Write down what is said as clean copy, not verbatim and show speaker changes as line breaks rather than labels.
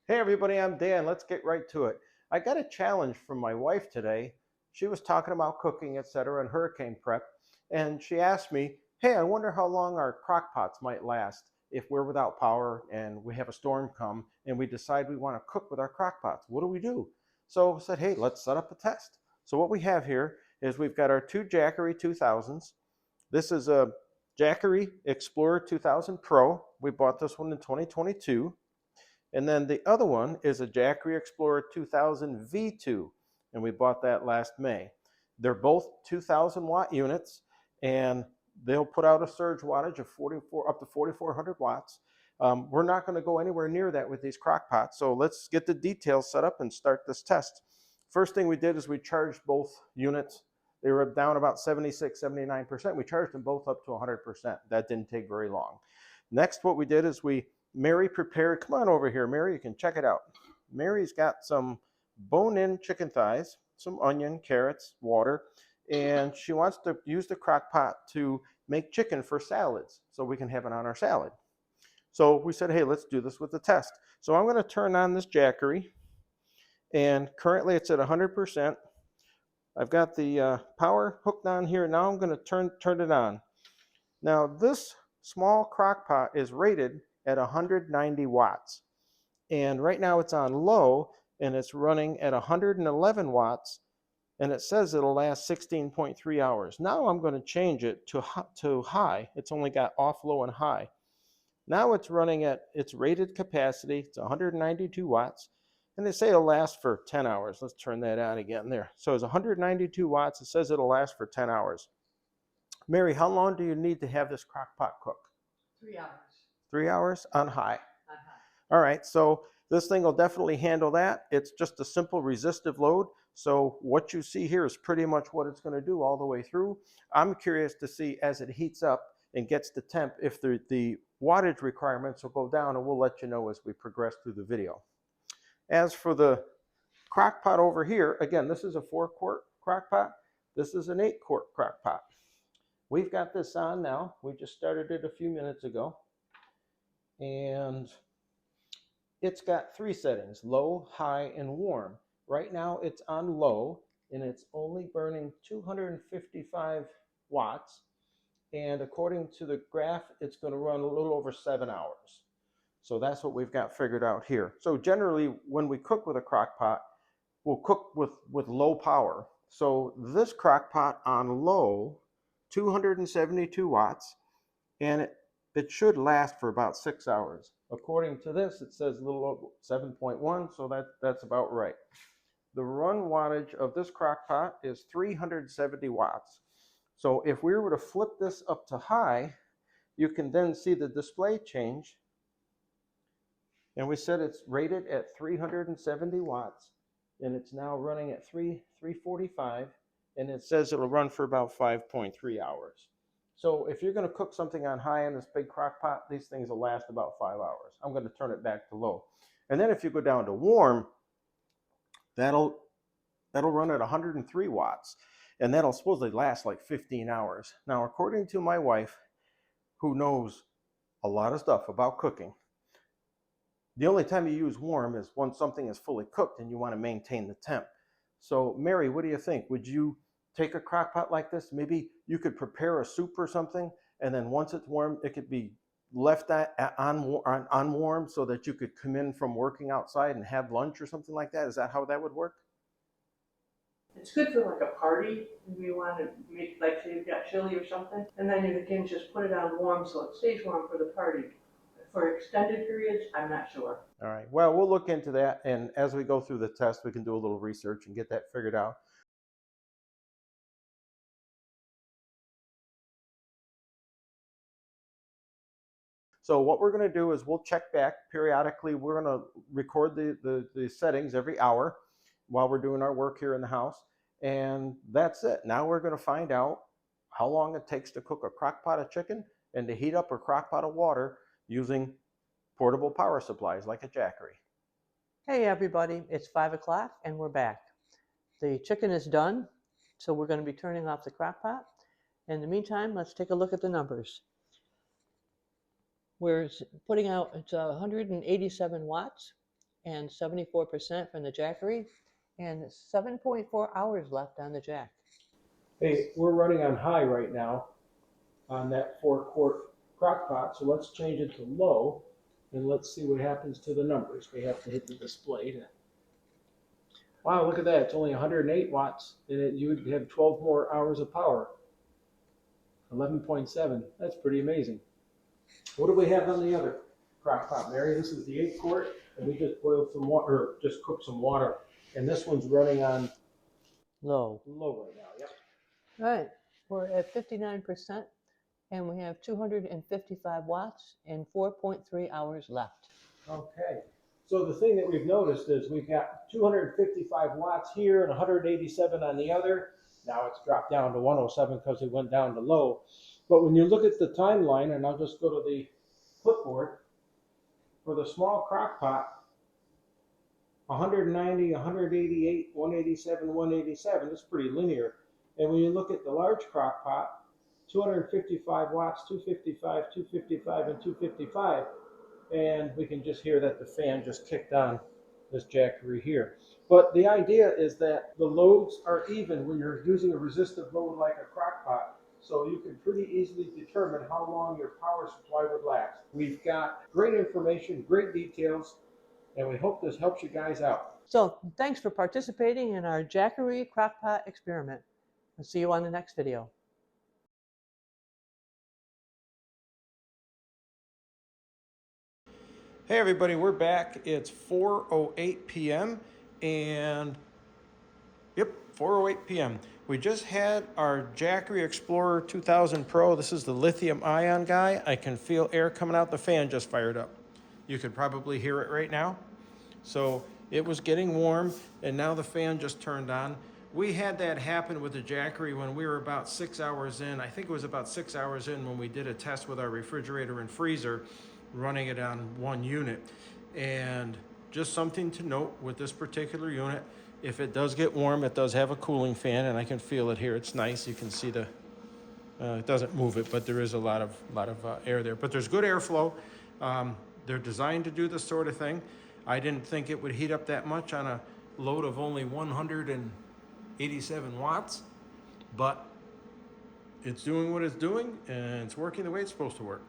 Hey everybody, I'm Dan. Let's get right to it. I got a challenge from my wife today. She was talking about cooking, etc., and hurricane prep, and she asked me, "Hey, I wonder how long our crock pots might last if we're without power and we have a storm come and we decide we want to cook with our crock pots. What do we do?" So I said, "Hey, let's set up a test." So what we have here is we've got our two Jackery 2000s. This is a Jackery Explorer 2000 Pro. We bought this one in 2022. And then the other one is a Jackery Explorer 2000 V2, and we bought that last May. They're both 2,000 watt units, and they'll put out a surge wattage of 44 up to 4,400 watts. We're not going to go anywhere near that with these crock pots, so let's get the details set up and start this test. First thing we did is we charged both units. They were down about 76, 79%. We charged them both up to 100%. That didn't take very long. Next, what we did is Mary prepared, come on over here, Mary, you can check it out. Mary's got some bone-in chicken thighs, some onion, carrots, water, and she wants to use the crock pot to make chicken for salads so we can have it on our salad. So we said, hey, let's do this with the test. So I'm going to turn on this Jackery, and currently it's at 100%. I've got the power hooked on here. Now I'm going to turn it on. Now this small crock pot is rated at 190 watts. And right now it's on low and it's running at 111 watts and it says it'll last 16.3 hours. Now I'm going to change it to high. It's only got off, low, and high. Now it's running at its rated capacity. It's 192 watts. And they say it'll last for 10 hours. Let's turn that on again there. So it's 192 watts. It says it'll last for 10 hours. Mary, how long do you need to have this crock pot cook?
3 hours.
3 hours on high.
On high.
All right, so this thing will definitely handle that. It's just a simple resistive load. So what you see here is pretty much what it's going to do all the way through. I'm curious to see as it heats up and gets to temp if the wattage requirements will go down, and we'll let you know as we progress through the video. As for the crock pot over here, again, this is a 4-quart crock pot. This is an 8-quart crock pot. We've got this on now. We just started it a few minutes ago. And it's got 3 settings, low, high, and warm. Right now it's on low, and it's only burning 255 watts. And according to the graph, it's going to run a little over 7 hours. So that's what we've got figured out here. So generally, when we cook with a crock pot, we'll cook with low power. So this crock pot on low, 272 watts, and it should last for about 6 hours. According to this, it says a little over 7.1, so that's about right. The run wattage of this crock pot is 370 watts. So if we were to flip this up to high, you can then see the display change. And we said it's rated at 370 watts, and it's now running at 345, and it says it'll run for about 5.3 hours. So if you're going to cook something on high in this big crock pot, these things will last about 5 hours. I'm going to turn it back to low. And then if you go down to warm, that'll run at 103 watts, and that'll supposedly last like 15 hours. Now, according to my wife, who knows a lot of stuff about cooking, the only time you use warm is when something is fully cooked and you want to maintain the temp. So, Mary, what do you think? Would you take a crock pot like this? Maybe you could prepare a soup or something, and then once it's warm, it could be left on warm so that you could come in from working outside and have lunch or something like that. Is that how that would work?
It's good for like a party. If you want to make, like, say you've got chili or something, and then you can just put it on warm so it stays warm for the party. For extended periods, I'm not sure.
All right. Well, we'll look into that, and as we go through the test, we can do a little research and get that figured out. So what we're going to do is we'll check back periodically. We're going to record the settings every hour while we're doing our work here in the house. And that's it. Now we're going to find out how long it takes to cook a crock pot of chicken and to heat up a crock pot of water using portable power supplies like a Jackery.
Hey everybody, it's 5 o'clock and we're back. The chicken is done, so we're going to be turning off the crock pot. In the meantime, let's take a look at the numbers. We're putting out, it's 187 watts, and 74% from the Jackery, and 7.4 hours left on the Jack.
Hey, we're running on high right now on that 4-quart crock pot, so let's change it to low and let's see what happens to the numbers. We have to hit the display to... Wow, look at that. It's only 108 watts, and you would have 12 more hours of power. 11.7. That's pretty amazing. What do we have on the other crock pot, Mary? This is the 8-quart, and we just boiled some water, or just cooked some water. And this one's running on
Low.
low right now. Yep.
All right, we're at 59%, and we have 255 watts and 4.3 hours left.
Okay. So the thing that we've noticed is we've got 255 watts here and 187 on the other. Now it's dropped down to 107 because it went down to low. But when you look at the timeline, and I'll just go to the clipboard, for the small crock pot, 190, 188, 187, 187, it's pretty linear. And when you look at the large crock pot, 255 watts, 255, 255, and 255. And we can just hear that the fan just kicked on this Jackery here. But the idea is that the loads are even when you're using a resistive load like a crock pot, so you can pretty easily determine how long your power supply would last. We've got great information, great details, and we hope this helps you guys out.
So thanks for participating in our Jackery crockpot experiment. I'll see you on the next video.
Hey everybody, we're back. It's 4:08 p.m. and yep, 4:08 p.m. We just had our Jackery Explorer 2000 Pro. This is the lithium ion guy. I can feel air coming out. The fan just fired up. You could probably hear it right now. So it was getting warm, and now the fan just turned on. We had that happen with the Jackery when we were about 6 hours in. I think it was about 6 hours in when we did a test with our refrigerator and freezer, running it on one unit. And just something to note with this particular unit, if it does get warm, it does have a cooling fan, and I can feel it here. It's nice. You can see the, it doesn't move it, but there is a lot of air there. But there's good airflow. They're designed to do this sort of thing. I didn't think it would heat up that much on a load of only 187 watts, but it's doing what it's doing, and it's working the way it's supposed to work.